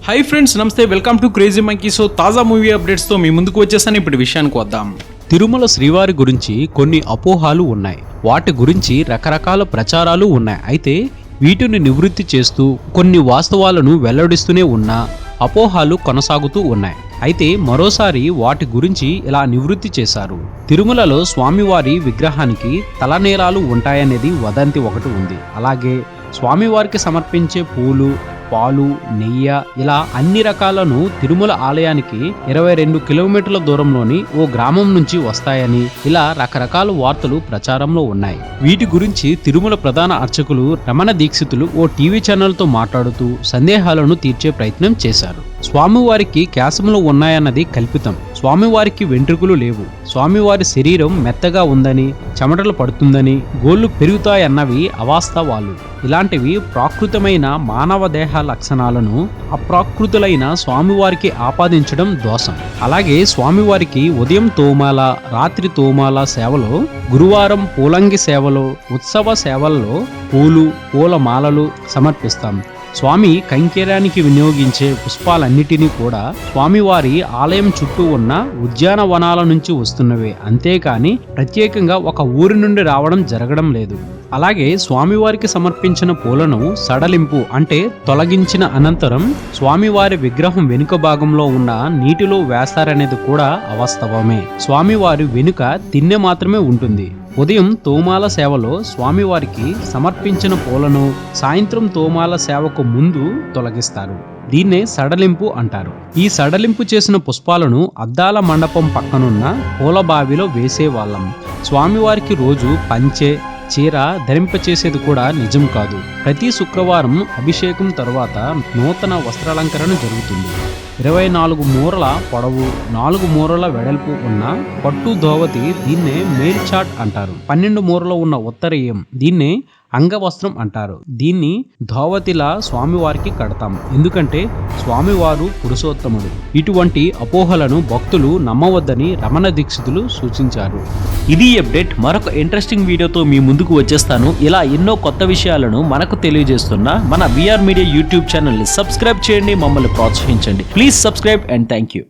Hi friends, నమస్తే. Welcome to crazy monkey. So తాజా movie updates తో మీ ముందుకు వచ్చేసాను. ఇప్పుడు విషయానికి వద్దాం. తిరుమల శ్రీవారి గురించి కొన్ని అపోహాలు ఉన్నాయి. వాటి గురించి రకరకాల ప్రచారాలు ఉన్నాయి. అయితే వీటిని నివృత్తి చేస్తూ కొన్ని వాస్తవాలను వెల్లడిస్తూనే ఉన్న అపోహాలు కొనసాగుతూ ఉన్నాయి. అయితే మరోసారి వాటి గురించి ఇలా నివృత్తి చేశారు. తిరుమలలో స్వామివారి విగ్రహానికి తలనేలాలు ఉంటాయనేది వదంతి ఒకటి ఉంది. అలాగే స్వామివారికి సమర్పించే పూలు, పాలు, నెయ్యి ఇలా అన్ని రకాలను తిరుమల ఆలయానికి 22 కిలోమీటర్ల దూరంలోని ఓ గ్రామం నుంచి వస్తాయని ఇలా రకరకాల వార్తలు ప్రచారంలో ఉన్నాయి. వీటి గురించి తిరుమల ప్రధాన అర్చకులు రమణ దీక్షితులు ఓ టీవీ ఛానల్తో మాట్లాడుతూ సందేహాలను తీర్చే ప్రయత్నం చేశారు. స్వామివారికి కేశములు ఉన్నాయన్నది కల్పితం. స్వామివారికి వెంట్రుకలు లేవు. స్వామివారి శరీరం మెత్తగా ఉందని, చెమటలు పడుతుందని, గోళ్లు పెరుగుతాయన్నవి అవాస్తవాలు. ఇలాంటివి ప్రాకృతమైన మానవ దేహ లక్షణాలను అప్రాకృతులైన స్వామివారికి ఆపాదించడం దోషం. అలాగే స్వామివారికి ఉదయం తోమాల, రాత్రి తోమాల సేవలో, గురువారం పూలంగి సేవలో, ఉత్సవ సేవల్లో పూలు, పూల మాలలు సమర్పిస్తాం. స్వామి కైంకర్యానికి వినియోగించే పుష్పాలన్నిటినీ కూడా స్వామివారి ఆలయం చుట్టూ ఉన్న ఉద్యానవనాల నుంచి వస్తున్నవే, అంతేకాని ప్రత్యేకంగా ఒక ఊరి నుండి రావడం జరగడం లేదు. అలాగే స్వామివారికి సమర్పించిన పూలను సడలింపు అంటే తొలగించిన అనంతరం స్వామివారి విగ్రహం వెనుక భాగంలో ఉన్న నీటిలో వేస్తారనేది కూడా అవాస్తవమే. స్వామివారి వెనుక తిన్నె మాత్రమే ఉంటుంది. ఉదయం తోమాల సేవలో స్వామివారికి సమర్పించిన పూలను సాయంత్రం తోమాల సేవకు ముందు తొలగిస్తారు. దీన్నే సడలింపు అంటారు. ఈ సడలింపు చేసిన పుష్పాలను అద్దాల మండపం పక్కనున్న పూల బావిలో వేసేవాళ్ళం. స్వామివారికి రోజు పంచె, చీర ధరింపచేసేది కూడా నిజం కాదు. ప్రతి శుక్రవారం అభిషేకం తరువాత నూతన వస్త్రాలంకరణ జరుగుతుంది. 24 మూరల పొడవు, 4 మూరల వెడల్పు ఉన్న పట్టు ధోవతి దీన్నే మేల్చాట్ అంటారు. 12 మూరలు ఉన్న ఉత్తరీయం దీన్నే అంగవస్త్రం అంటారు. దీన్ని ధోవతిలా స్వామివారికి కడతాం, ఎందుకంటే స్వామివారు పురుషోత్తముడు. ఇటువంటి అపోహలను భక్తులు నమ్మవద్దని రమణ దీక్షితులు సూచించారు. ఇది అప్డేట్. మరొక ఇంట్రెస్టింగ్ వీడియోతో మీ ముందుకు వచ్చేస్తాను. ఇలా ఎన్నో కొత్త విషయాలను మనకు తెలియజేస్తున్న మన విఆర్ మీడియా యూట్యూబ్ ఛానల్ని సబ్స్క్రైబ్ చేయండి, మమ్మల్ని ప్రోత్సహించండి. Please subscribe and thank you.